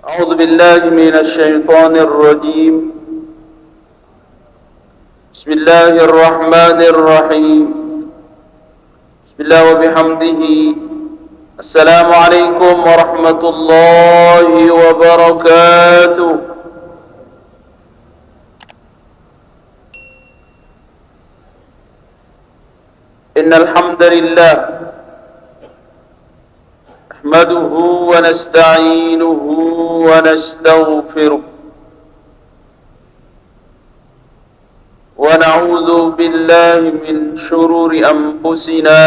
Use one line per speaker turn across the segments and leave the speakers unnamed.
أعوذ بالله من الشيطان الرجيم. بسم الله الرحمن الرحيم. بسم الله وبحمده. السلام عليكم ورحمة الله وبركاته. إن الحمد لله نحمده ونستعينه ونستغفره ونعوذ بالله من شرور أنفسنا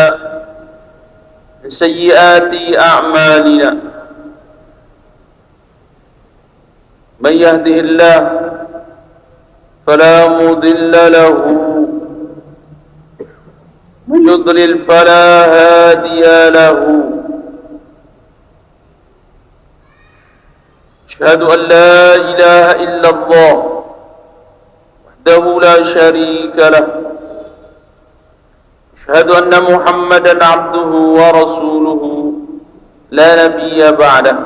من سيئات أعمالنا. من يهده الله فلا مضل له ومن يضلل فلا هادي له. أشهد أن لا إله إلا الله وحده لا شريك له. أشهد أن محمدا عبده ورسوله لا نبي بعده.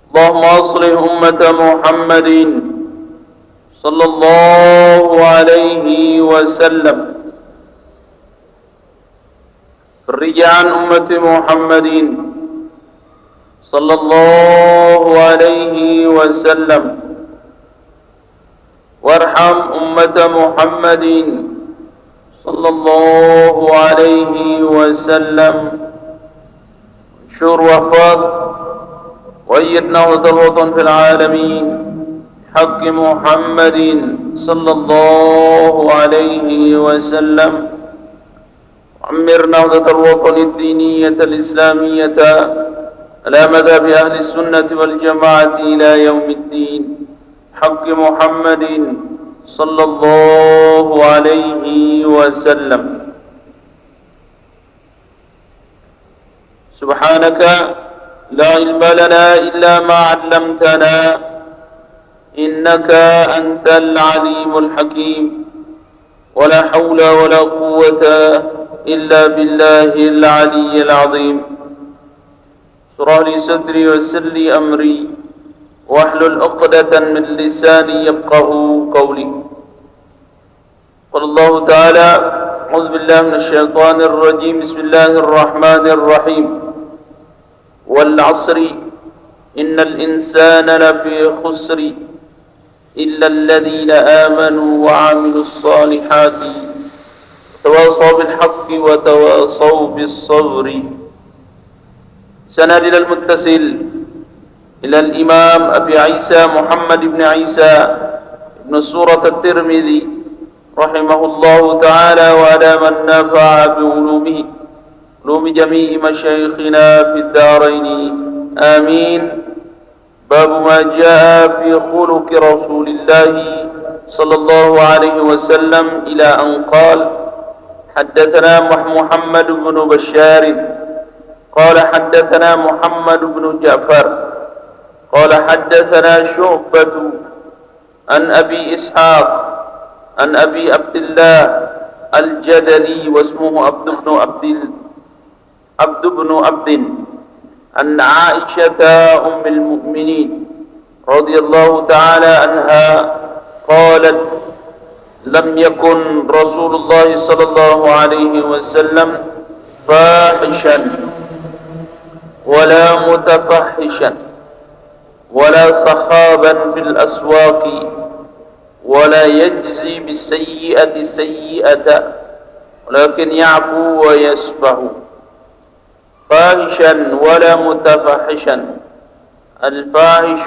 اللهم أصلح أمة محمد صلى الله عليه وسلم. فرج عن أمة محمد صلى الله عليه وسلم وارحم أمة محمد صلى الله عليه وسلم. انشر وفاق وأيد نهضة الوطن في العالمين حق محمد صلى الله عليه وسلم. وعمر نهضة الوطن الدينية الإسلامية على مذهب أهل السنة والجماعة إلى يوم الدين حق محمد صلى الله عليه وسلم. سبحانك لا علم لنا إلا ما علمتنا إنك أنت العليم الحكيم. ولا حول ولا قوة إلا بالله العلي العظيم. اشرح لي صدري ويسر لي أمري واحلل عقدة من لساني يفقه قولي. قال الله تعالى: أعوذ بالله من الشيطان الرجيم. بسم الله الرحمن الرحيم. والعصر إن الإنسان لفي خسر إلا الذين آمنوا وعملوا الصالحات وتواصوا بالحق وتواصوا بالصبر. سند إلى المتصل إلى الإمام أبي عيسى محمد بن عيسى بن سورة الترمذي رحمه الله تعالى وعلى من نفع بعلومه علوم جميع مشايخنا في الدارين آمين. باب ما جاء في خلق رسول الله صلى الله عليه وسلم إلى أن قال: حدثنا محمد بن بشار قال حدثنا محمد بن جعفر قال حدثنا شعبة عن أبي إسحاق عن أبي عبد الله الجدلي واسمه عبد بن عبد عن عائشة أم المؤمنين رضي الله تعالى عنها قالت: لم يكن رسول الله صلى الله عليه وسلم فاحشا ولا متفحشا ولا صخابا في الأسواق ولا يجزي بالسيئة السيئة ولكن يعفو ويصفح. فاحشا ولا متفحشا. الفاحش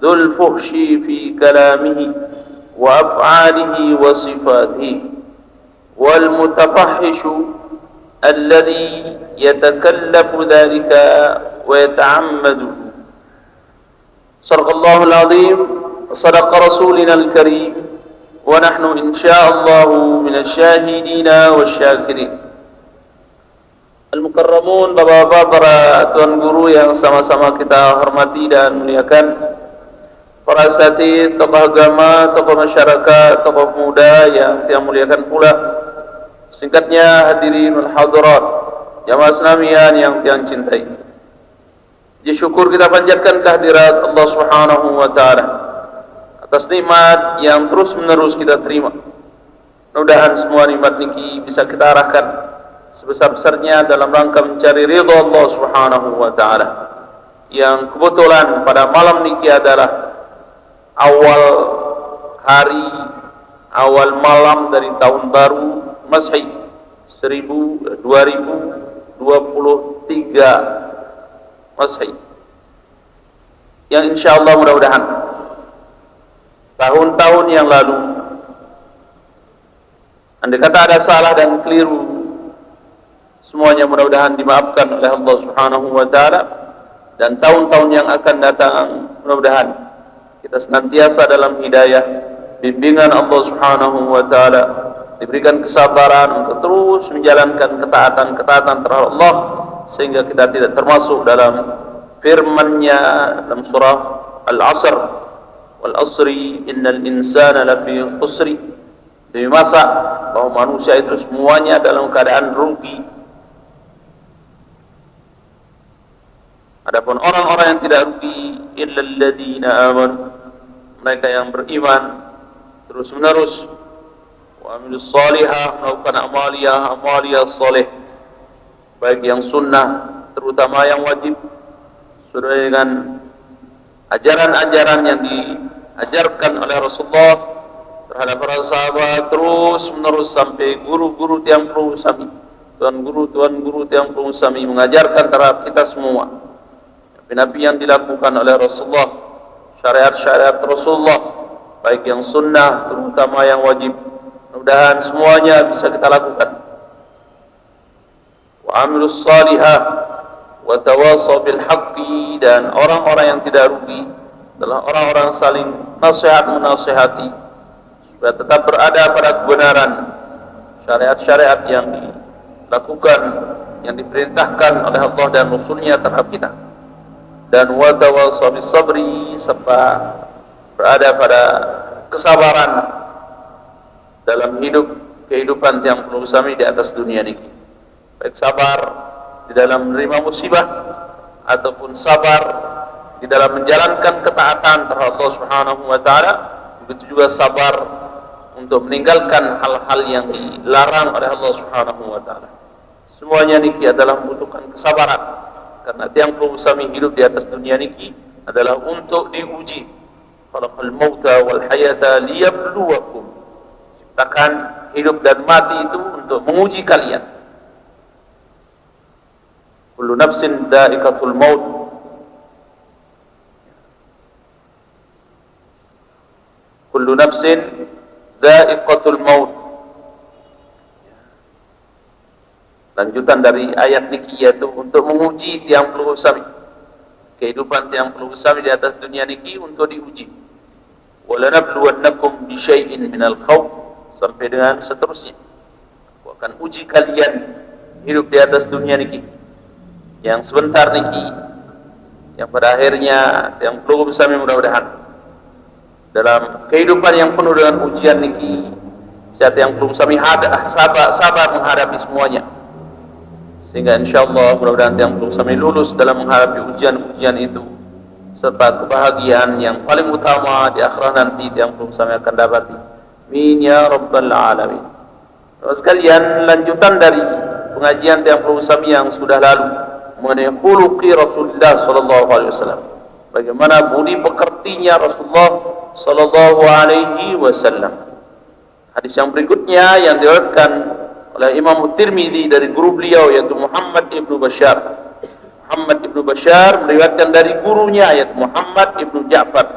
ذو الفحش في كلامه وأفعاله وصفاته، والمتفحش الذي يتكلف ذلك ويتعمد. صدق الله العظيم وصدق رسولنا الكريم ونحن إن شاء الله من الشاهدين والشاكرين. Al-Mukarramun, bapak-bapak, para tuan guru yang sama-sama kita hormati dan muliakan, para asatidz, tokoh agama, tokoh masyarakat, tokoh pemuda yang kita muliakan pula. Singkatnya hadirin wal hadirat, jamaah Islamian yang cintai. Puji syukur kita panjatkan kehadirat Allah Subhanahu wa taala atas nikmat yang terus menerus kita terima. Mudah-mudahan semua nikmat niki bisa kita arahkan sebesar-besarnya dalam rangka mencari ridha Allah Subhanahu wa taala. Yang kebetulan pada malam niki adalah awal hari, awal malam dari tahun baru Masehi 2023 Masehi, yang insyaallah mudah-mudahan tahun-tahun yang lalu andai kata ada salah dan keliru, semuanya mudah-mudahan dimaafkan oleh Allah Subhanahu wa taala, dan tahun-tahun yang akan datang mudah-mudahan kita senantiasa dalam hidayah bimbingan Allah Subhanahu wa taala, diberikan kesabaran untuk terus menjalankan ketaatan-ketaatan terhadap Allah, sehingga kita tidak termasuk dalam firman-Nya dalam surah Al-Asr, wal asri innal insana lafi khusri, demi masa bahwa manusia itu semuanya dalam keadaan rugi. Adapun orang-orang yang tidak rugi illal ladzina amanu, mereka yang beriman terus menerus, wa amilus salihah, melakukan amaliyah saleh, baik yang sunnah terutama yang wajib, sesuai dengan ajaran-ajaran yang diajarkan oleh Rasulullah terhadap para sahabat terus menerus sampai guru-guru tiang peluru sami, tuan guru tiang peluru sami mengajarkan terhadap kita semua nabi-nabi yang dilakukan oleh Rasulullah, syariat-syariat Rasulullah baik yang sunnah terutama yang wajib. Mudah-mudahan semuanya bisa kita lakukan. Wa amilus salihah wa tawasaw bil haqqi, dan orang-orang yang tidak rugi adalah orang-orang saling nasihat menasihati supaya tetap berada pada kebenaran syariat-syariat yang dilakukan, yang diperintahkan oleh Allah dan Rasul-Nya terhadap kita. Dan wa tawasaw bis sabri, serta berada pada kesabaran dalam kehidupan yang perlu sami di atas dunia ini, baik sabar di dalam menerima musibah ataupun sabar di dalam menjalankan ketaatan terhadap Allah Subhanahu wa taala, begitu juga sabar untuk meninggalkan hal-hal yang dilarang oleh Allah Subhanahu wa taala. Semuanya niki adalah membutuhkan kesabaran, karena tiang perlu sami hidup di atas dunia niki adalah untuk diuji. Khalaqal mauta wal hayata liyabluwakum, ciptakan hidup dan mati itu untuk menguji kalian. Kullu nafsin dha'iqatul maut, kullu nafsin dha'iqatul maut. Lanjutan dari ayat niki yaitu untuk menguji tiang peluru sami, kehidupan tiang peluru sami di atas dunia niki untuk diuji. Walanabluwannakum bisyai'in minal khawf, sampai dengan seterusnya. Aku akan uji kalian hidup di atas dunia niki yang sebentar niki, yang pada akhirnya yang perlu bersama mudah-mudahan dalam kehidupan yang penuh dengan ujian niki, saat yang perlu bersama sabar menghadapi semuanya, sehingga insyaallah mudah-mudahan yang perlu bersama lulus dalam menghadapi ujian-ujian itu, serta kebahagiaan yang paling utama di akhirat nanti yang perlu bersama akan dapati. Amin ya rabbal alamin. Terus sekalian, lanjutan dari pengajian yang perlu bersama yang sudah lalu mengenai khuluqi Rasulullah sallallahu alaihi wasallam, bagaimana budi pekertinya Rasulullah sallallahu alaihi wasallam. Hadis yang berikutnya yang diriwayatkan oleh Imam Tirmidzi dari guru beliau yaitu Muhammad ibnu Bashar. Muhammad ibnu Bashar meriwayatkan dari gurunya yaitu Muhammad ibnu Ja'far.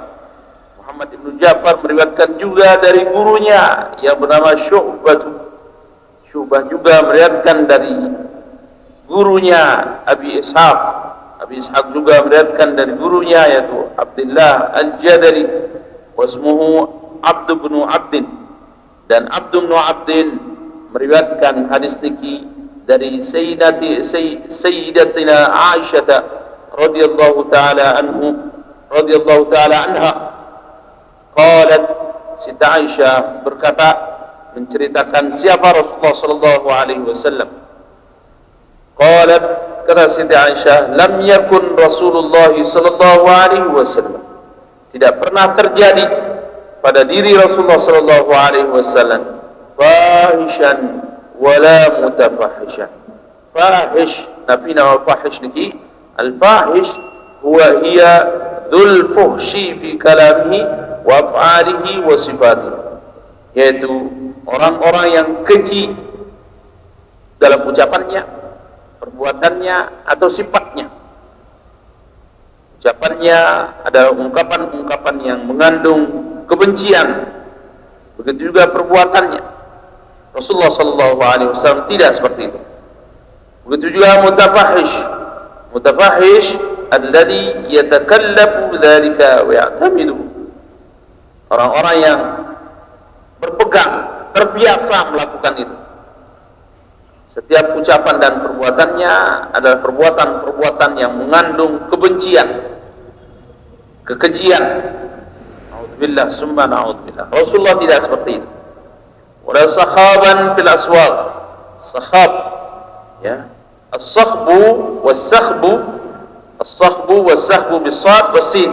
Muhammad ibnu Ja'far meriwayatkan juga dari gurunya yang bernama Syu'bah. Syu'bah juga meriwayatkan dari gurunya Abi Ishaq. Abi Ishaq juga meriwayatkan dari gurunya yaitu Abdullah Al-Jadari, wasmuhu Abd bin Abdin, dan Abd bin Abdin meriwayatkan hadis niki dari Sayyidatina Aisyah radhiyallahu taala anha. Qalat, Siti Aisyah berkata, menceritakan siapa Rasulullah sallallahu alaihi wasallam. Qalat, kata Siti Aisyah, lam yakun Rasulullah sallallahu alaihi wasallam, tidak pernah terjadi pada diri Rasulullah sallallahu alaihi wasallam fahishan wala mutafahishan. Fahish, nabi nama fahish niki, al-fahish huwa hiya dzul fuhshi fi kalamihi wa af'alihi wa sifatihi, yaitu orang-orang yang keji dalam ucapannya, perbuatannya atau sifatnya. Ucapannya adalah ungkapan-ungkapan yang mengandung kebencian, begitu juga perbuatannya. Rasulullah sallallahu alaihi wasallam tidak seperti itu. Begitu juga mutafahish. Mutafahish alladhi yatakallafu dzalika wa ya'tamidu, orang-orang yang berpegang, terbiasa melakukan itu. Setiap ucapan dan perbuatannya adalah perbuatan-perbuatan yang mengandung kebencian, kekejian. Na'udzubillah summa na'udzubillah. Rasulullah tidak seperti itu. Wala sakhaban fil aswaq. Sakhab, ya. As-sakhbu was-sakhbu, as-sakhbu was-sakhbu bis-sad was-sin.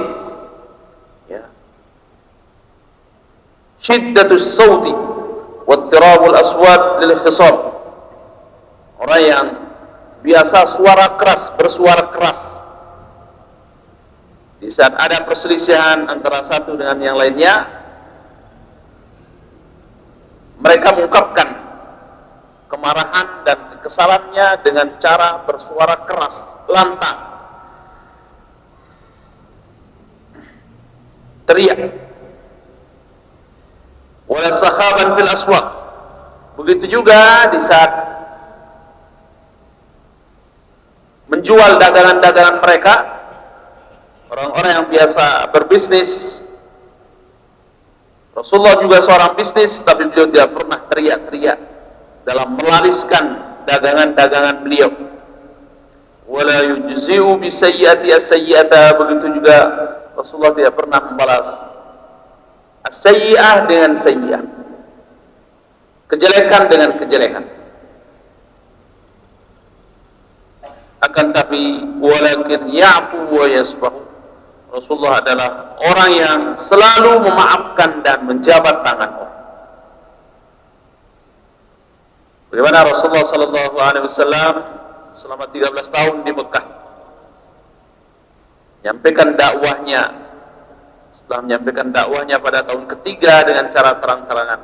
Ya. Shiddatus sawti wa ittirabul aswat lil khisab. Orang yang biasa suara keras, bersuara keras. Di saat ada perselisihan antara satu dengan yang lainnya, mereka mengungkapkan kemarahan dan kekesalannya dengan cara bersuara keras, lantang, teriak. Wala sakhaban fil aswaq. Begitu juga di saat menjual dagangan-dagangan mereka, orang-orang yang biasa berbisnis. Rasulullah juga seorang bisnis, tapi beliau tidak pernah teriak-teriak dalam melariskan dagangan-dagangan beliau. Wala yujzi'u bi sayyi'ati as-sayyi'ata. Begitu juga Rasulullah tidak pernah membalas as-sayyi'ah dengan sayyi'ah, kejelekan dengan kejelekan. Akan tapi walakin ya'fu wa yasfahu. Rasulullah adalah orang yang selalu memaafkan dan menjabat tangan orang. Bagaimana Rasulullah sallallahu alaihi wasallam selama 13 tahun di Mekah menyampaikan dakwahnya. Setelah menyampaikan dakwahnya pada tahun ketiga dengan cara terang-terangan,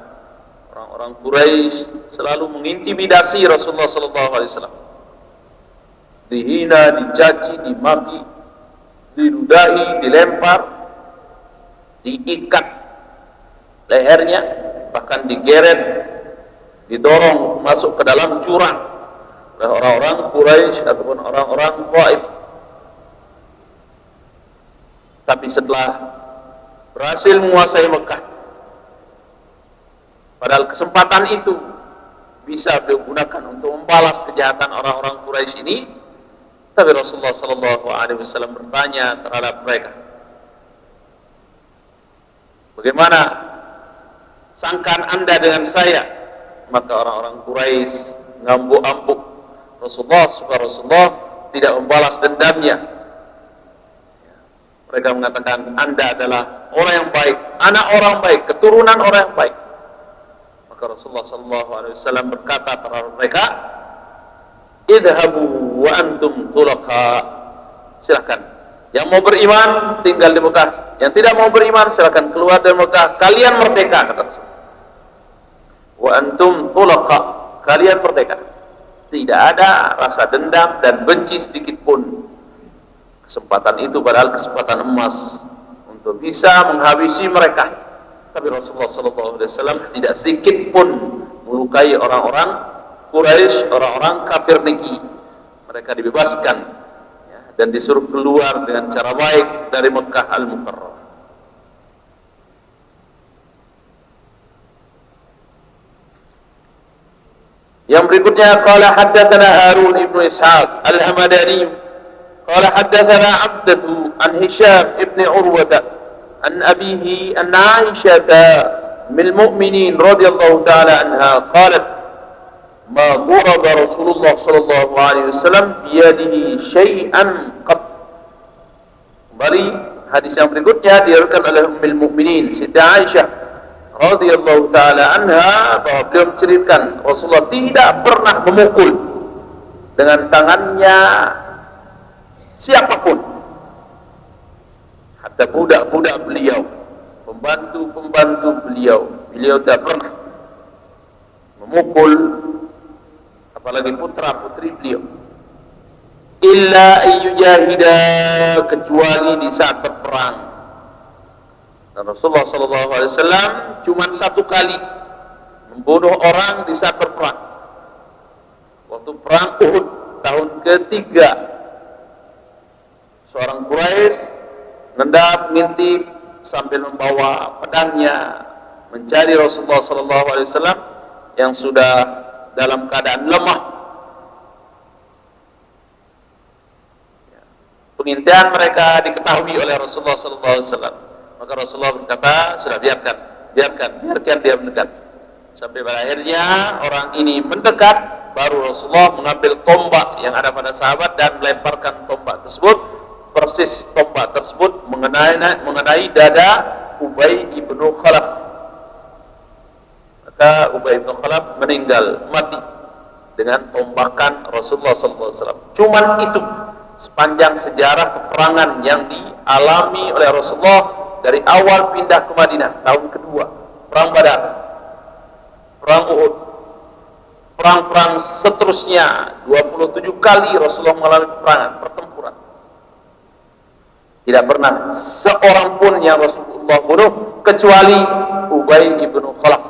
orang-orang Quraisy selalu mengintimidasi Rasulullah sallallahu alaihi wasallam. Dihina, dicaci, dimaki, diludahi, dilempar, diikat lehernya, bahkan digeret, didorong masuk ke dalam jurang oleh orang-orang Quraisy ataupun orang-orang Taif. Tapi setelah berhasil menguasai Mekah, padahal kesempatan itu bisa beliau gunakan untuk membalas kejahatan orang-orang Quraisy ini, tapi Rasulullah sallallahu alaihi wasallam bertanya terhadap mereka, bagaimana sangkaan Anda dengan saya? Maka orang-orang Quraisy ngamuk-ambuk Rasulullah supaya Rasulullah tidak membalas dendamnya. Mereka mengatakan, Anda adalah orang yang baik, anak orang baik, keturunan orang yang baik. Maka Rasulullah sallallahu alaihi wasallam berkata terhadap mereka, idhabu wa antum tulaqa. Silakan, yang mau beriman tinggal di Mekah, yang tidak mau beriman silakan keluar dari Mekah, kalian merdeka, kata Rasul. Wa antum tulaqa, kalian merdeka. Tidak ada rasa dendam dan benci sedikit pun. Kesempatan itu padahal kesempatan emas untuk bisa menghabisi mereka. Tapi Rasulullah SAW tidak sedikit pun melukai orang-orang Quraisy, orang-orang kafir niki. Mereka dibebaskan, ya, dan disuruh keluar dengan cara baik dari Mekah Al-Mukarramah. Yang berikutnya, qala haddatsana Harun ibnu Ishaq Al-Hamadani qala haddatsana Abdatu an Hisham ibn Urwah an abihi an Aisyah ummul mu'minin radhiyallahu ta'ala anha qalat ma daraba Rasulullah sallallahu alaihi wasallam biyadihi syai'an qat. Kembali hadis yang berikutnya diriwayatkan oleh Ummul Mukminin Sayyidah Aisyah radhiyallahu taala anha bahwa beliau menceritakan Rasulullah tidak pernah memukul dengan tangannya siapapun, hatta budak-budak beliau, pembantu-pembantu beliau tidak pernah memukul, apalagi putra-putri beliau. Illa ayyujahida, kecuali di saat berperang. Dan Rasulullah sallallahu alaihi wasallam cuma satu kali membunuh orang di saat berperang. Waktu perang Uhud tahun ketiga, seorang Quraisy ngendap ngintip sambil membawa pedangnya mencari Rasulullah sallallahu alaihi wasallam yang sudah dalam keadaan lemah. Pengintian mereka diketahui oleh Rasulullah sallallahu alaihi wasallam. Maka Rasulullah berkata, sudah biarkan dia mendekat. Sampai pada akhirnya orang ini mendekat, baru Rasulullah mengambil tombak yang ada pada sahabat dan melemparkan tombak tersebut. Persis tombak tersebut mengenai dada Ubay ibnu Khalaf. Maka Ubay ibnu Khalaf meninggal, mati dengan tombakan Rasulullah sallallahu alaihi wasallam. Cuman itu sepanjang sejarah peperangan yang dialami oleh Rasulullah dari awal pindah ke Madinah, tahun kedua, perang Badar, perang Uhud, perang-perang seterusnya, 27 kali Rasulullah mengalami peperangan, pertempuran. Tidak pernah seorang pun yang Rasulullah bunuh kecuali Ubay ibnu Khalaf.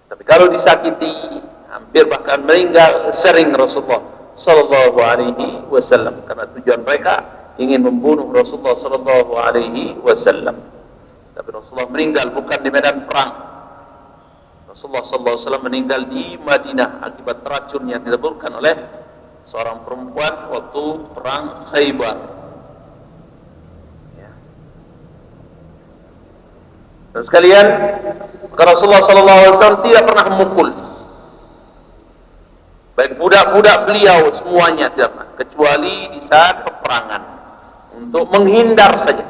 Tapi kalau disakiti, hampir bahkan meninggal, sering Rasulullah sallallahu alaihi wasallam, karena tujuan mereka ingin membunuh Rasulullah sallallahu alaihi wasallam. Tapi Rasulullah meninggal bukan di medan perang. Rasulullah sallallahu alaihi wasallam meninggal di Madinah akibat racun yang dileburkan oleh seorang perempuan waktu perang Khaybar. Ya. Dan sekalian, Rasulullah sallallahu alaihi wasallam tidak pernah memukul. Baik budak-budak beliau semuanya tidak pernah, kecuali di saat peperangan untuk menghindar saja.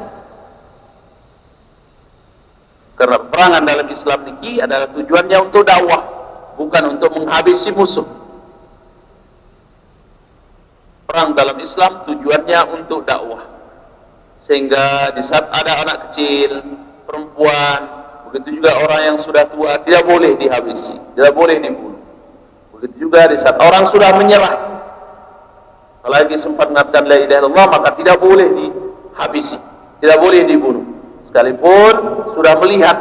Karena peperangan dalam Islam ini adalah tujuannya untuk dakwah, bukan untuk menghabisi musuh. Perang dalam Islam tujuannya untuk dakwah. Sehingga di saat ada anak kecil, perempuan, begitu juga orang yang sudah tua, tidak boleh dihabisi, tidak boleh dibunuh. Begitu juga di saat orang sudah menyerah, apalagi sempat mengatakan la ilaha illallah, maka tidak boleh dihabisi, tidak boleh dibunuh. Sekalipun sudah melihat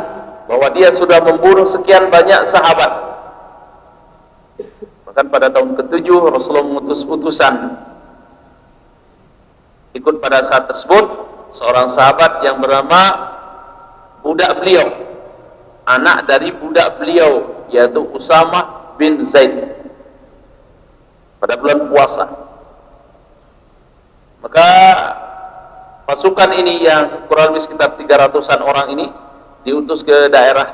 bahwa dia sudah membunuh sekian banyak sahabat. Bahkan pada tahun ke-7 Rasulullah mengutus utusan. Ikut pada saat tersebut seorang sahabat yang bernama budak beliau, anak dari budak beliau, yaitu Usamah bin Zaid, pada bulan puasa. Maka pasukan ini yang kurang lebih sekitar 300-an orang ini diutus ke daerah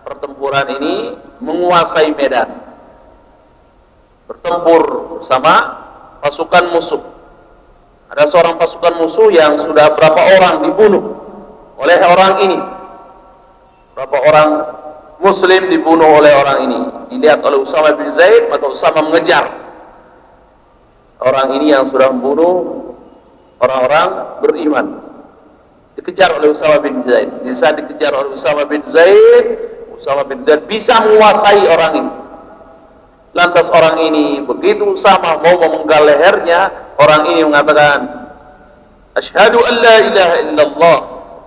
pertempuran ini, menguasai medan, bertempur bersama pasukan musuh. Ada seorang pasukan musuh yang sudah berapa orang dibunuh oleh orang ini, berapa orang Muslim dibunuh oleh orang ini. Dilihat oleh Usamah bin Zaid, maka Usamah mengejar orang ini yang sudah membunuh orang-orang beriman. Dikejar oleh Usamah bin Zaid. Di saat dikejar oleh Usamah bin Zaid bisa menguasai orang ini. Lantas orang ini, begitu Usamah mau memenggal lehernya, orang ini mengatakan, "Asyhadu an la ilaha illallah,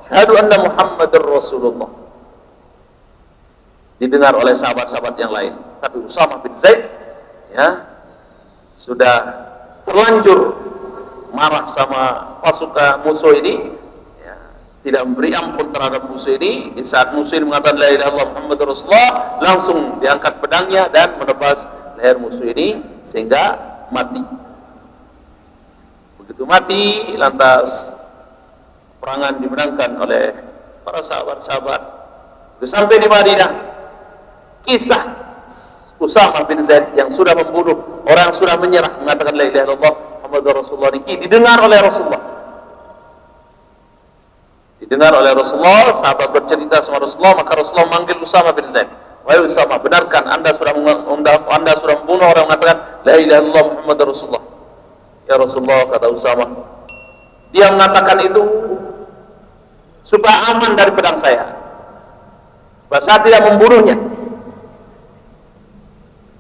asyhadu anna Muhammadar Rasulullah." Didengar oleh sahabat-sahabat yang lain. Tapi Usamah bin Zaid ya sudah terlanjur marah sama pasukan musuh ini, ya, tidak memberi ampun terhadap musuh ini. Di saat musuh ini mengatakan la ilaha illallah Muhammadur Rasulullah, langsung diangkat pedangnya dan menebas leher musuh ini sehingga mati. Begitu mati, lantas perangan dimenangkan oleh para sahabat-sahabat. Sampai di Madinah, kisah Usamah bin Zaid yang sudah membunuh orang, sudah menyerah mengatakan la ilaha illallah Muhammadur Rasulullah, ini didengar oleh Rasulullah. Didengar oleh Rasulullah, sahabat bercerita sama Rasulullah, maka Rasulullah manggil Usamah bin Zaid. Wahai Usamah, benarkan Anda sudah membunuh orang mengatakan la ilaha illallah Muhammadur Rasulullah? Ya Rasulullah, kata Usamah, dia mengatakan itu supaya aman dari pedang saya, bahwa saya tidak membunuhnya.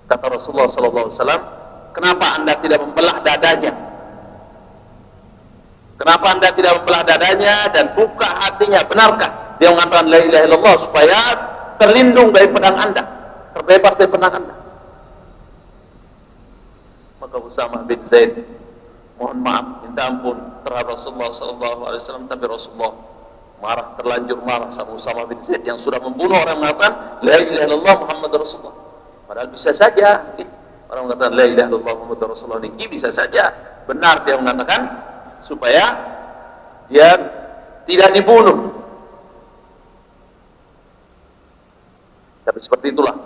Kata Rasulullah SAW, kenapa Anda tidak membelah dadanya? Kenapa Anda tidak membelah dadanya dan buka hatinya? Benarkah dia mengatakan la ilaha illallah supaya terlindung dari pedang Anda, terbebas dari pedang Anda? Maka Usamah bin Zaid mohon maaf, minta ampun terhadap Rasulullah SAW, tapi Rasulullah marah, terlanjur marah sama Usamah bin Zaid yang sudah membunuh orang mengatakan la ilaha illallah Muhammadur Rasulullah. Padahal bisa saja orang mengatakan la ilaha illallah Muhammadur Rasulullah, ini bisa saja benar dia mengatakan supaya dia tidak dibunuh. Tapi seperti itulah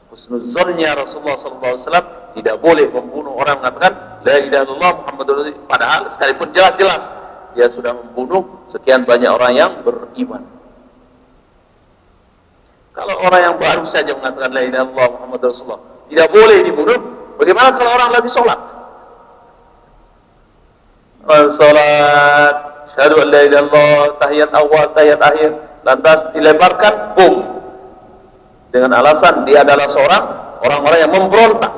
husnuzonnya Rasulullah SAW, tidak boleh membunuh orang mengatakan la ilaha illallah Muhammadur Rasulullah, padahal sekalipun jelas-jelas dia sudah membunuh sekian banyak orang yang beriman. Kalau orang yang baru saja mengatakan la ilaha illallah Muhammadur Rasulullah tidak boleh dibunuh, bagaimana kalau orang lagi sholat? Sholat, syahadu an la ilaha illallah, tahiyat awal, tahiyat akhir, lantas dilebarkan, boom, dengan alasan dia adalah seorang orang-orang yang memberontak,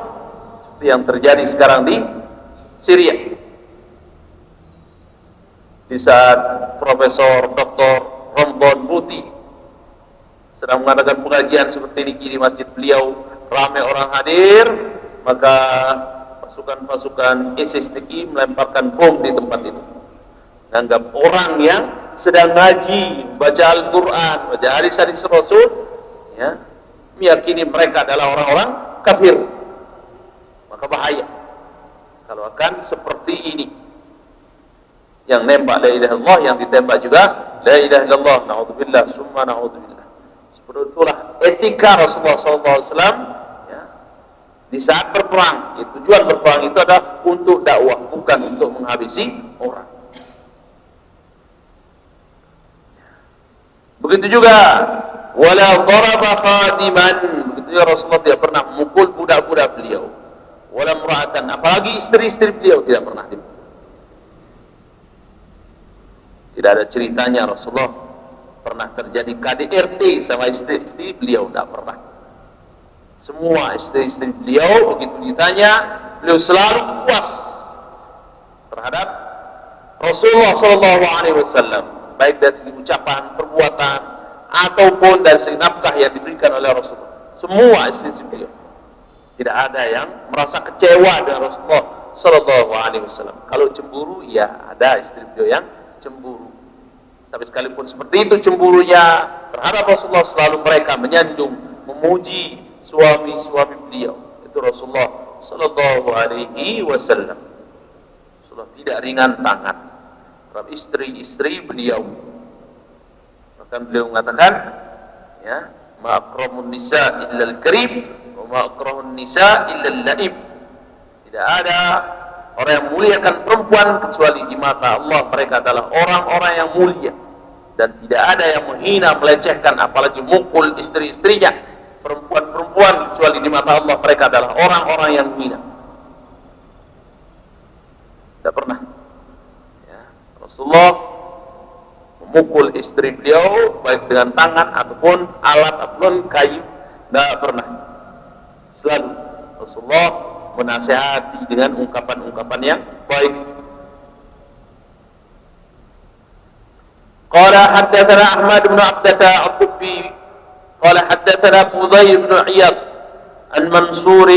seperti yang terjadi sekarang di Syria. Di saat Profesor Dr. Romdon Buti sedang mengadakan pengajian seperti ini di masjid beliau, ramai orang hadir, maka pasukan-pasukan ISIS melemparkan bom di tempat itu. Menganggap orang yang sedang ngaji, baca Al-Quran, baca hadis-hadis Rasul, ya, meyakini mereka adalah orang-orang kafir. Maka bahaya kalau akan seperti ini. Yang nembak la ilaha illallah, yang ditembak juga la ilaha illallah, na'udzubillah, summa na'udzubillah. Seperti itulah etika Rasulullah SAW, ya, di saat berperang. Tujuan berperang itu adalah untuk dakwah, bukan untuk menghabisi orang. Begitu juga wala daraba khadiman, begitu juga Rasulullah tidak pernah memukul budak-budak beliau, wala mura'atan, apalagi istri-istri beliau tidak pernah dipukul. Tidak ada ceritanya Rasulullah pernah terjadi KDRT sama istri-istri beliau, tidak pernah. Semua istri-istri beliau begitu ditanya, beliau selalu puas terhadap Rasulullah SAW, baik dari segi ucapan, perbuatan, ataupun dari segi nafkah yang diberikan oleh Rasulullah. Semua istri-istri beliau tidak ada yang merasa kecewa dengan Rasulullah SAW. Kalau cemburu, ya ada istri beliau yang cemburu. Tapi sekalipun seperti itu cemburunya terhadap Rasulullah, selalu mereka menyanjung, memuji suami-suami beliau. Itu Rasulullah Sallallahu Alaihi Wasallam. Rasulullah tidak ringan tangan terhadap istri-istri beliau. Bahkan beliau mengatakan, ya, ma akramun nisa illa al-karim wa ma akramun nisa illa al-laib. Tidak ada orang yang muliakan perempuan kecuali di mata Allah mereka adalah orang-orang yang mulia, dan tidak ada yang menghina, melecehkan, apalagi mukul istri-istrinya, perempuan-perempuan, kecuali di mata Allah mereka adalah orang-orang yang hina. Tidak pernah, ya, Rasulullah memukul istri beliau baik dengan tangan ataupun alat ataupun kayu, tidak pernah. Selalu Rasulullah menasihati dengan ungkapan-ungkapan yang baik. Qala haddatsana Ahmad bin Abdah At-Tubi qala haddatsana Fudayl bin Iyad an Mansur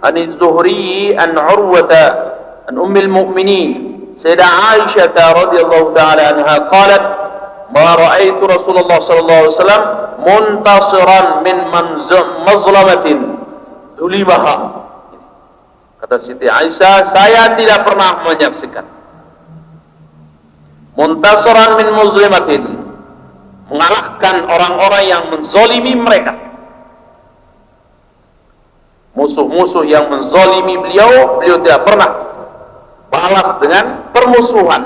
an Az-Zuhri an Urwah an Ummul Mukminin Sayyidah Aisyah radhiyallahu ta'ala anha qalat ma ra'aitu Rasulullah sallallahu alaihi wasallam muntasiran min mazlamatin dulimaha. Kata Siti Aisyah, saya tidak pernah menyaksikan muntasiran min muzlimatin, mengalahkan orang-orang yang menzolimi mereka. musuh-musuh yang menzalimi beliau tidak pernah balas dengan permusuhan,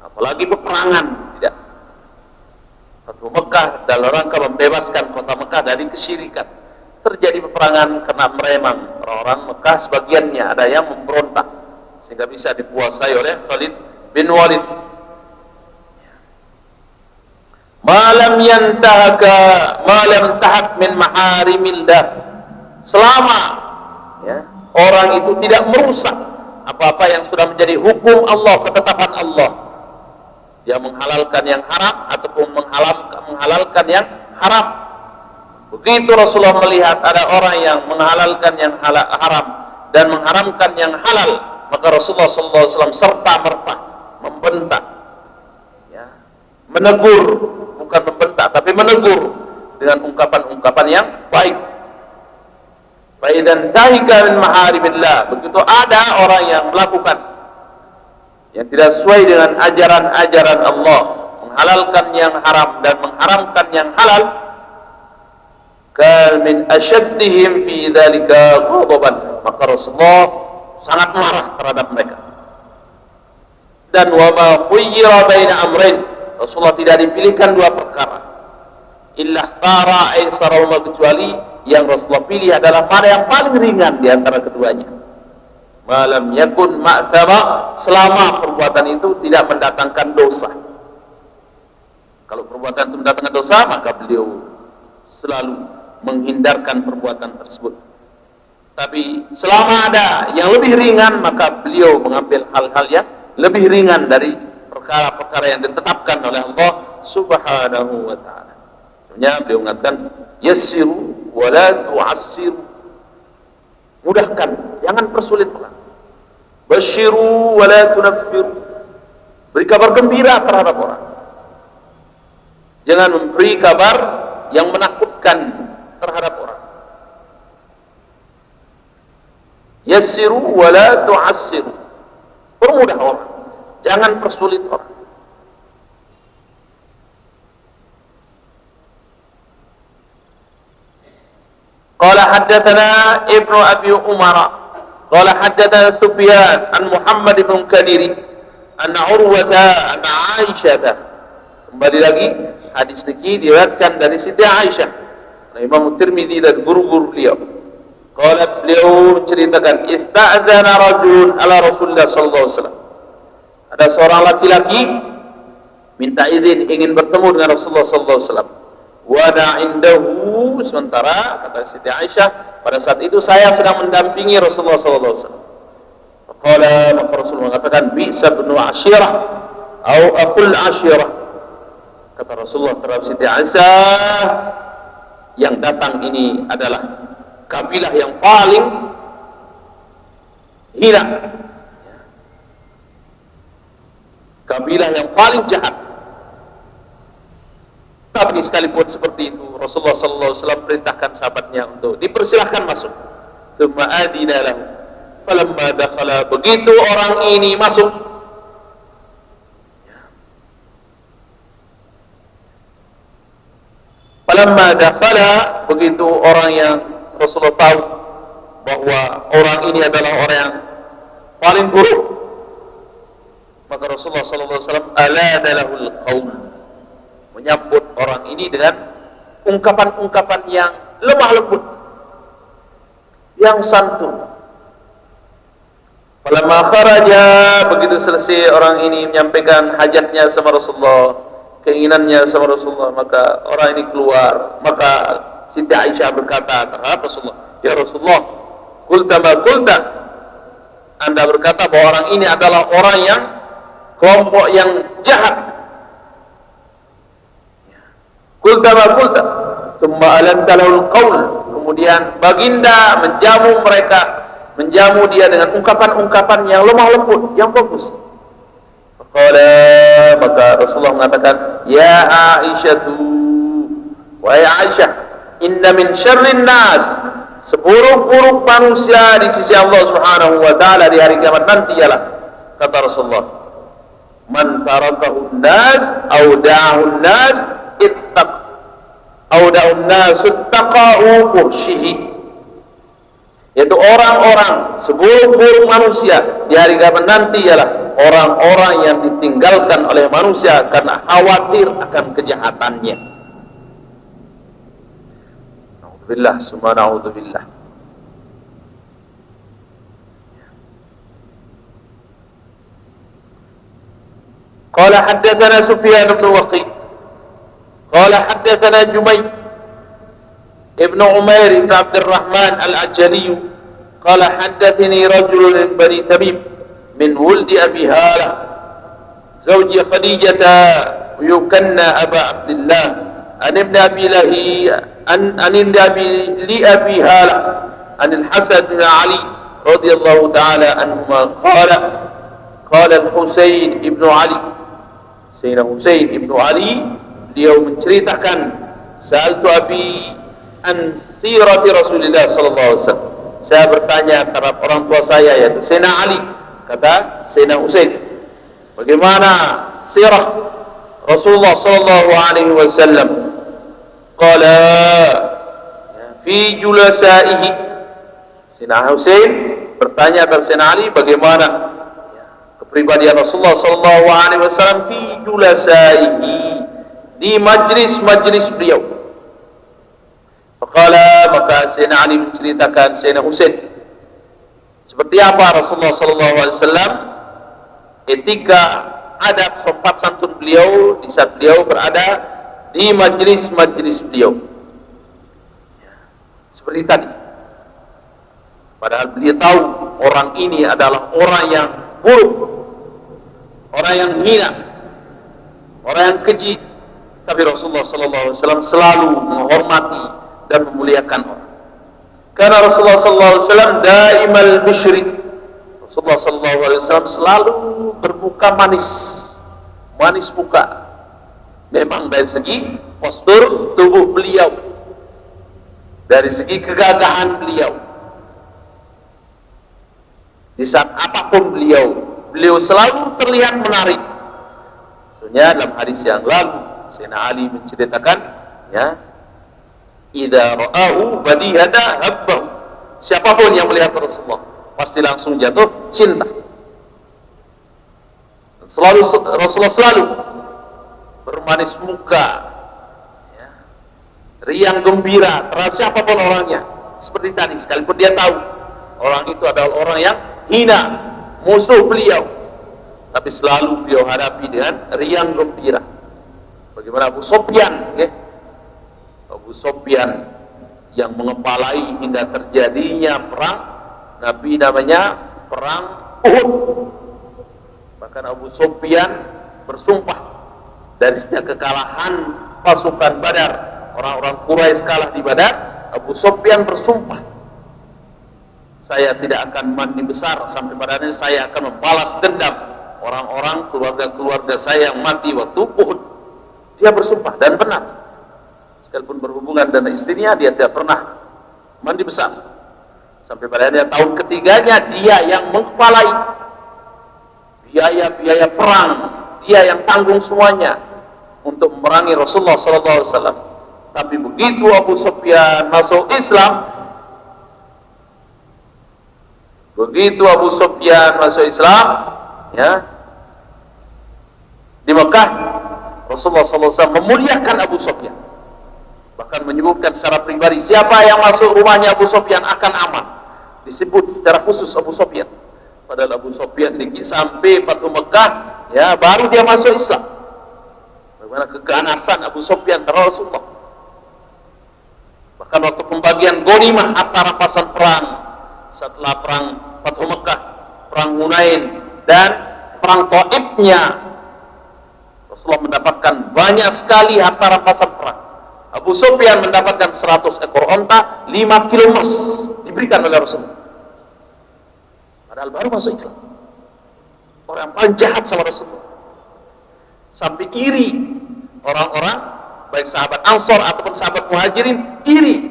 apalagi peperangan, tidak. Fathu Mekah dalam rangka membebaskan kota Mekah dari kesyirikan. Terjadi peperangan karena memang orang-orang Mekah sebagiannya ada yang memberontak sehingga bisa dikuasai oleh Khalid bin Walid. Malam tahak min maharimillah, selama orang itu tidak merusak apa-apa yang sudah menjadi hukum Allah, ketetapan Allah. Dia menghalalkan yang haram ataupun menghalalkan yang haram. Begitu Rasulullah melihat ada orang yang menghalalkan yang haram dan mengharamkan yang halal, maka Rasulullah SAW serta-merta membentak, menegur, bukan membentak tapi menegur dengan ungkapan-ungkapan yang baik. Faidan tahika min maharibillah, begitu ada orang yang melakukan yang tidak sesuai dengan ajaran-ajaran Allah, menghalalkan yang haram dan mengharamkan yang halal, kal min asyaddihim fi dzalika ghadaban, maka Rasulullah sangat marah terhadap mereka. Dan wa ma khuyyira baina amrayn, Rasulullah tidak dipilihkan dua perkara, illa tara aisarahuma, kecuali yang Rasulullah pilih adalah mana yang paling ringan di antara keduanya. Malam yakun ma'tama, selama perbuatan itu tidak mendatangkan dosa. Kalau perbuatan itu mendatangkan dosa, maka beliau selalu menghindarkan perbuatan tersebut. Tapi selama ada yang lebih ringan, maka beliau mengambil hal-hal yang lebih ringan dari perkara-perkara yang ditetapkan oleh Allah Subhanahu wa ta'ala. Sebenarnya beliau mengatakan yassiru wa la tu'assiru, mudahkan, jangan persulit orang. Basyiru wa la tunaffiru, beri kabar gembira terhadap orang, jangan memberi kabar yang menakutkan terhadap orang. Yassiru wa la tu'assiru, permudah orang, jangan persulit orang. Qala haddatsana Ibnu Abi Umar qala haddatsana Sufyan an Muhammad bin Kadir an Urwah an Aisyah. Kembali lagi hadis ini diriwayatkan dari Siti Aisyah, Imam Tirmidzi dan guru-guru beliau. Qala, beliau ceritakan, ista'dzana rajulun ala Rasulullah sallallahu alaihi wasallam. Ada seorang laki-laki minta izin ingin bertemu dengan Rasulullah sallallahu alaihi wasallam. Wa indahu, sementara kata Siti Aisyah, pada saat itu saya sedang mendampingi Rasulullah sallallahu alaihi wasallam. Qala, maka Rasul mengatakan, bi'sa ibnu ashirah atau akhul ashirah. Kata Rasulullah terhadap Siti Aisyah, yang datang ini adalah kabilah yang paling hina, kabilah yang paling jahat. Tapi sekalipun seperti itu, Rasulullah SAW perintahkan sahabatnya untuk dipersilahkan masuk. Tsumma adina lahu falamma dakhala, begitu orang ini masuk, falamma dakhala, begitu orang yang Rasulullah tahu bahwa orang ini adalah orang yang paling buruk, maka Rasulullah SAW alana lahul qaul, menyambut orang ini dengan ungkapan-ungkapan yang lemah lembut, yang santun. Falamma kharaja, begitu selesai orang ini menyampaikan hajatnya sama Rasulullah, keinginannya sama Rasulullah, maka orang ini keluar. Maka Siti Aisyah berkata terhadap Rasulullah, ya Rasulullah, qulta ma qulta, Anda berkata bahwa orang ini adalah orang yang kelompok yang jahat. Qulta ma qulta thumma alanta lahul qaul, kemudian baginda menjamu mereka, menjamu dia dengan ungkapan-ungkapan yang lemah lembut, yang bagus. Qala, maka Rasulullah mengatakan, ya Aisyatu, wahai Aisyah, inna min syarrin nas, seburuk-buruk manusia di sisi Allah Subhanahu wa taala di hari kiamat nanti ialah, kata Rasulullah, man tarakahu nas au da'ahu nas ittaq au da'un nas ittaqa'u fuhshihi, yaitu orang-orang seburuk-buruk manusia di hari kiamat nanti ialah orang-orang yang ditinggalkan oleh manusia karena khawatir akan kejahatannya. Na'udzubillah, summa na'udzubillah. Qala haddatsana Sufyan bin Waqi' qala haddatsana Jumay' ابن عمير بن عبد الرحمن العجلي قال حدثني رجل من بني تميم من ولد أبي هالة زوج خديجة ويكنى أبا عبد الله عن ابن أبي لأبي هالة عن الحسن بن علي رضي الله تعالى عنهما قال الحسين ابن علي سيدنا حسين ابن علي beliau menceritakan sa'altu abi an sirati Rasulullah sallallahu alaihi wasallam. Saya bertanya terhadap orang tua saya yaitu Sayyidina Ali. Kata Sayyidina Husain, bagaimana sirah Rasulullah sallallahu alaihi wasallam? Qala fi julasaihi. Sayyidina Husain bertanya kepada Sayyidina Ali bagaimana kepribadian Rasulullah sallallahu alaihi wasallam fi julasaihi, di majlis-majlis beliau. Faqala, maka Sayyidina Ali menceritakan Sayyidina Husain seperti apa Rasulullah SAW etika adab sopan santun beliau di saat beliau berada di majlis-majlis beliau. Seperti tadi, padahal beliau tahu orang ini adalah orang yang buruk, orang yang hina, orang yang keji, tapi Rasulullah SAW selalu menghormati dan memuliakan orang. Karena Rasulullah SAW daimal bishri, Rasulullah SAW selalu bermuka manis, manis muka. Memang dari segi postur tubuh beliau, dari segi kegagahan beliau, di saat apapun beliau selalu terlihat menarik. Sebenarnya dalam hadis yang lalu Sayyidina Ali menceritakan, ya, idza ra'ahu badihada habbahu, siapapun yang melihat Rasulullah pasti langsung jatuh cinta. Dan Rasulullah selalu bermanis muka, ya, riang gembira terhadap siapapun orangnya. Seperti tadi, sekalipun dia tahu orang itu adalah orang yang hina, musuh beliau, tapi selalu beliau hadapi dengan riang gembira. Bagaimana Abu Sufyan, ya? Abu Sufyan yang mengepalai hingga terjadinya perang Nabi, namanya perang Uhud. Bahkan Abu Sufyan bersumpah dari sejak kekalahan pasukan Badar, orang-orang Quraisy kalah di Badar, Abu Sufyan bersumpah, saya tidak akan mandi besar sampai pada akhirnya saya akan membalas dendam orang-orang keluarga saya yang mati waktu Uhud. Dia bersumpah dan benar. Sekalipun berhubungan dengan istrinya, dia tidak pernah mandi besar. Sampai pada akhirnya tahun ketiganya dia yang mengepalai biaya-biaya perang, dia yang tanggung semuanya untuk memerangi Rasulullah SAW. Tapi begitu Abu Sufyan masuk Islam, ya, di Mekah, Rasulullah SAW memuliakan Abu Sufyan, bahkan menyebutkan secara pribadi siapa yang masuk rumahnya Abu Sufyan akan aman. Disebut secara khusus Abu Sufyan. Padahal Abu Sufyan sampai Fathu Mekah, ya, baru dia masuk Islam. Bagaimana keganasan Abu Sufyan terhadap Rasulullah. Bahkan waktu pembagian ghanimah harta rampasan perang setelah perang Fathu Mekah, perang Hunain dan perang Taifnya, Rasulullah mendapatkan banyak sekali harta rampasan perang. Abu Sufyan mendapatkan 100 ekor onta, 5 kilo emas diberikan oleh Rasulullah. Padahal baru masuk Islam. Orang yang paling jahat sama Rasulullah. Sampai iri orang-orang, baik sahabat Ansor ataupun sahabat Muhajirin, iri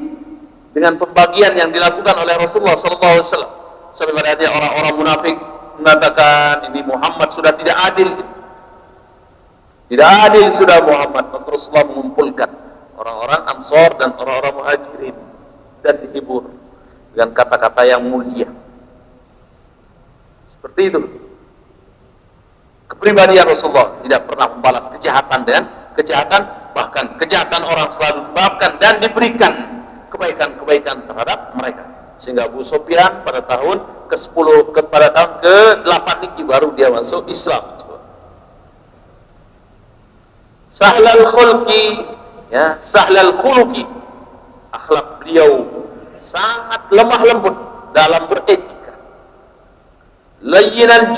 dengan pembagian yang dilakukan oleh Rasulullah SAW. Sampai pada akhirnya orang-orang munafik mengatakan, ini Muhammad sudah tidak adil. Tidak adil sudah Muhammad. Maka Rasulullah mengumpulkan orang-orang Ansor dan orang-orang Muhajirin dan dihibur. dengan kata-kata yang mulia. Seperti itu. Kepribadian Rasulullah tidak pernah membalas kejahatan dengan kejahatan, bahkan kejahatan orang selalu dimaafkan dan diberikan kebaikan-kebaikan terhadap mereka. Sehingga Abu Sufyan pada tahun ke-10 pada tahun ke-8 ini baru dia masuk Islam. Sahlal khulqi, ya, sahlal khuluqi, akhlak beliau sangat lemah lembut dalam beretika. Layyinal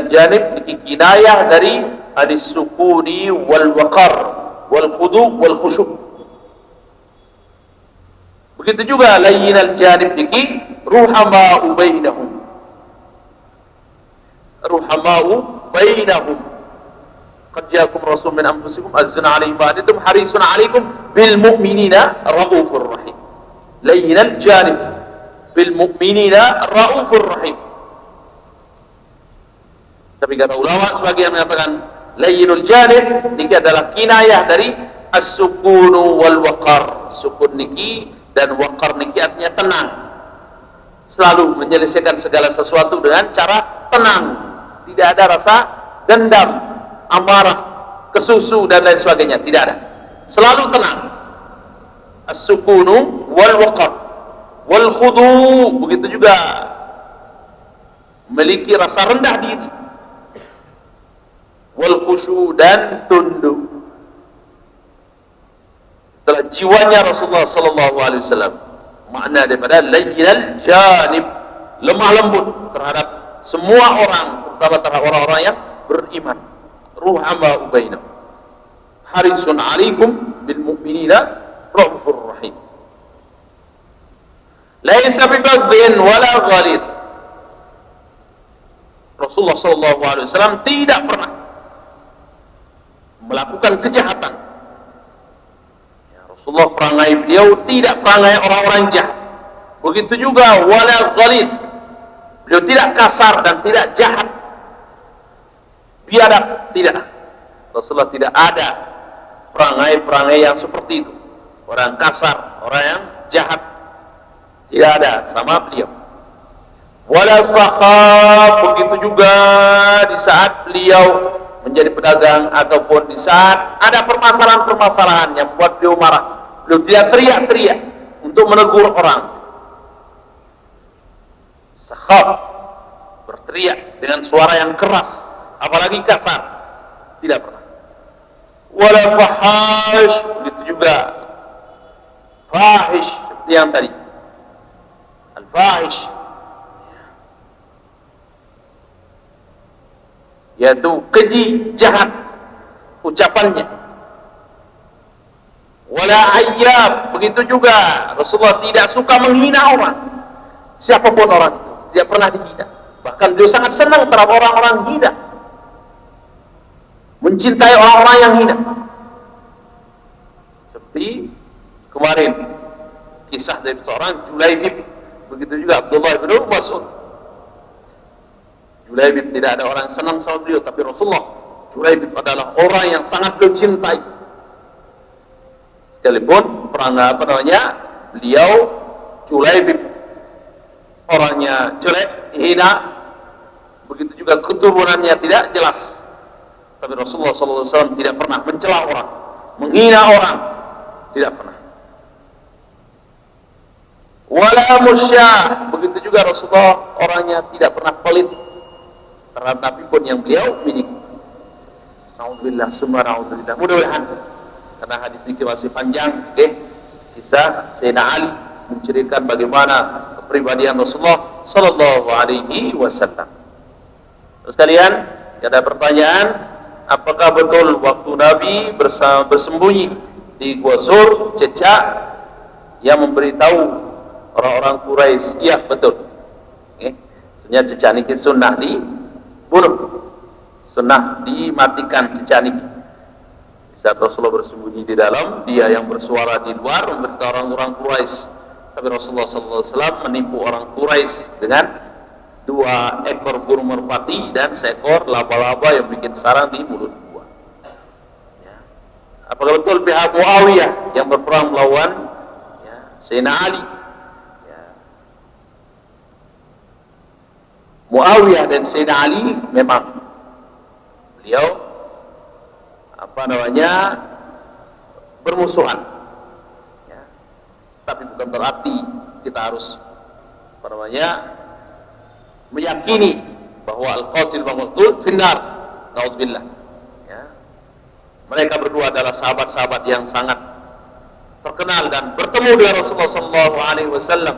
janib ini kinayah dari as-sukuni wal waqar wal khudu wal khusyuk. Begitu juga layyinal janib ini ruhama'u bainahum. Qad ja'akum rasul min anfusikum azizun 'alaihi ma antum harisun 'alaikum bil mu'minina raufur rahim. Layyinal janib bil mu'minina raufur rahim. Tapi kata ulama sebagian mengatakan layyinul janib ini adalah kinayah dari as-sukunu wal waqar. Sukun niki dan waqar niki artinya tenang. Selalu menyelesaikan segala sesuatu dengan cara tenang. Tidak ada rasa dendam, amarah, kesusu dan lain sebagainya, tidak ada. Selalu tenang. As-sukunu wal waqar wal khudu, begitu juga memiliki rasa rendah diri. Wal khusyu dan tunduk. Itulah jiwanya Rasulullah sallallahu alaihi wasallam. Makna daripada layyinal janib, lemah lembut terhadap semua orang, terutama terhadap orang-orang yang beriman. Ruhama bainahum. Harisun 'alaikum bil mu'minina raufur rahim. Laisa bibaghin wala ghalid. Rasulullah sallallahu alaihi wasallam tidak pernah melakukan kejahatan. Ya, Rasulullah perangai beliau tidak perangai orang-orang jahat. Begitu juga wala ghalid. Beliau tidak kasar dan tidak jahat. Biadab, tidak. Rasulullah tidak ada perangai-perangai yang seperti itu. Orang kasar, orang yang jahat, tidak ada sama beliau. Wala sakhab, begitu juga di saat beliau menjadi pedagang ataupun di saat ada permasalahan-permasalahan yang membuat beliau marah, beliau tidak teriak-teriak untuk menegur orang. Sakhab, berteriak dengan suara yang keras, apalagi kasar, tidak pernah. Wala fahash, begitu juga fahish seperti yang tadi. Al-fahish yaitu keji, jahat ucapannya. Wala ayyab, begitu juga Rasulullah tidak suka menghina orang, siapapun orang itu, tidak pernah dihina. Bahkan beliau sangat senang terhadap orang-orang hina, mencintai orang-orang yang hina. Seperti kemarin kisah dari seorang Julaibib, begitu juga Abdullah bin Mas'ud. Julaibib tidak ada orang senang sama beliau, tapi Rasulullah, Julaibib adalah orang yang sangat beliau cintai. Sekalipun beliau Julaibib orangnya jelek, hina, begitu juga keturunannya tidak jelas. Tapi Rasulullah SAW tidak pernah mencela orang, menghina orang, tidak pernah. Wala musyah, begitu juga Rasulullah orangnya tidak pernah pelit terhadap apapun yang beliau miliki. Naudzubillah, summa naudzubillah. Mudah-mudahan karena hadis ini masih panjang, kisah Sayyidina Ali menceritakan bagaimana kepribadian Rasulullah sallallahu alaihi wasallam. Terus kalian ada pertanyaan, apakah betul waktu Nabi bersembunyi di Gua Sur, Cecak, yang memberitahu orang-orang Quraisy? Iya, betul. Sebenarnya Cecak niki sunnah dibunuh, sunnah dimatikan Cecak niki. Saat Rasulullah bersembunyi di dalam, dia yang bersuara di luar memberitahu orang-orang Quraisy. Tapi Rasulullah SAW menipu orang Quraisy dengan 2 ekor burung merpati dan seekor laba-laba yang bikin sarang di mulut buah. Ya. Apakah betul pihak Muawiyah yang berperang melawan Sayyidina Ali Muawiyah dan Sayyidina Ali memang beliau bermusuhan, ya. Tapi bukan berarti kita harus meyakini bahwa al-qatil wal maqtul finnar, naudzubillah, ya. Mereka berdua adalah sahabat-sahabat yang sangat terkenal dan bertemu dengan Rasulullah sallallahu alaihi wasallam.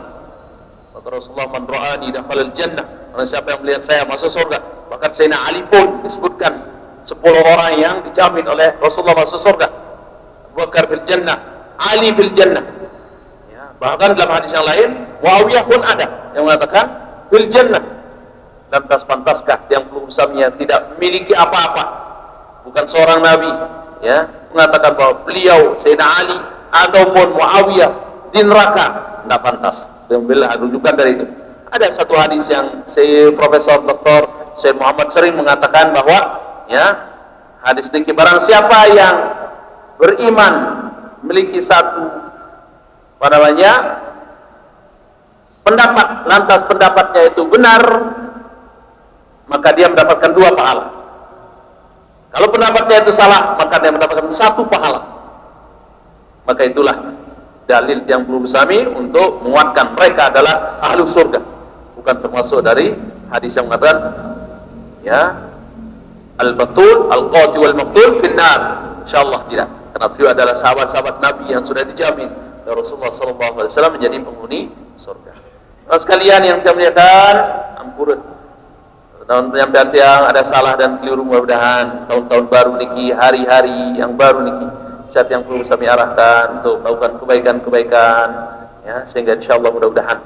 Kata Rasulullah, man ra'ani dakhala al-jannah, barang siapa yang melihat saya masuk surga. Bahkan Sayyidina Ali pun disebutkan 10 orang yang dijamin oleh Rasulullah masuk surga. Abu Bakar fil jannah, Ali fil jannah, ya. Bahkan dalam hadis yang lain Muawiyah pun ada yang mengatakan fil jannah. Lantas pantaskah yang berusamanya tidak memiliki apa-apa, bukan seorang nabi, ya, mengatakan bahwa beliau Sayyidina Ali ataupun Muawiyah di neraka? Tidak pantas. Alhamdulillah, rujukan dari itu. Ada satu hadis yang Profesor Dr. Syekh Muhammad sering mengatakan bahwa, ya, hadis ini, barang siapa yang beriman memiliki satu pendapat, lantas pendapatnya itu benar, maka dia mendapatkan 2 pahala. Kalau pendapatnya itu salah, maka dia mendapatkan 1 pahala. Maka itulah dalil yang perlu kami untuk menguatkan mereka adalah ahlu surga, bukan termasuk dari hadis yang mengatakan, ya, al-batul al-qatil wal maqtul finnar. Insyaallah tidak, karena beliau adalah sahabat-sahabat Nabi yang sudah dijamin oleh Rasulullah SAW menjadi penghuni surga. Nah, sekalian yang kita muliakan, ampun tahun yang ada salah dan keliru, mudah-mudahan tahun-tahun baru niki, hari-hari yang baru niki, saat yang perlu kami arahkan untuk melakukan kebaikan-kebaikan, ya, sehingga insyaallah mudah-mudahan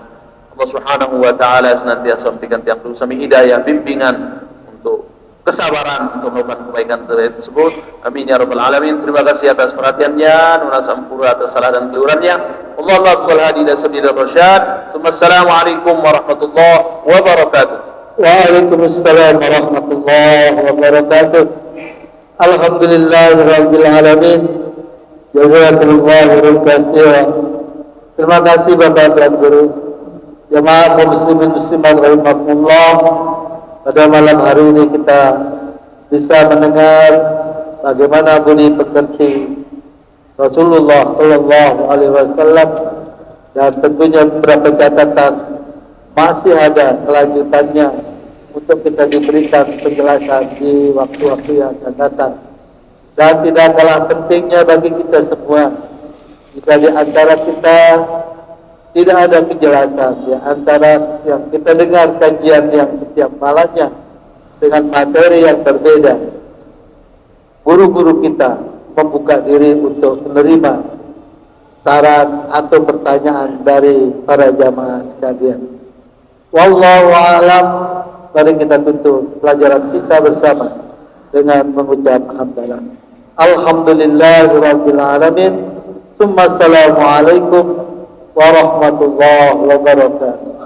Allah Subhanahu wa taala senantiasa memberikan tiang perlu kami hidayah, bimbingan untuk kesabaran untuk melakukan kebaikan tersebut. Amin ya rabbal alamin. Terima kasih atas perhatiannya, nuhun sampura atas salah dan keliruannya. Wallahu a'lam hadi ila sabilir rasyad. Assalamualaikum warahmatullahi wabarakatuh.
Waalaikumsalam warahmatullahi wabarakatuh. Alhamdulillahirabbil alamin. Jazakumullahu khairan. Terima kasih Bapak dan Guru. Jemaah kaum muslimin muslimat rahimakumullah. Pada malam hari ini kita bisa mendengar bagaimana bunyi pekerti Rasulullah sallallahu alaihi wasallam, dan tentunya beberapa catatan masih ada kelanjutannya untuk kita diberikan penjelasan di waktu-waktu yang akan datang. Dan tidak kalah pentingnya bagi kita semua, jika di antara kita tidak ada kejelasan, di antara yang kita dengar kajian yang setiap malamnya dengan materi yang berbeda, guru-guru kita membuka diri untuk menerima saran atau pertanyaan dari para jamaah sekalian. Wallahu a'lam. Mari kita tutup pelajaran kita bersama dengan mengucap hamdalah. Alhamdulillahirabbil alamin. Assalamualaikum warahmatullahi wabarakatuh.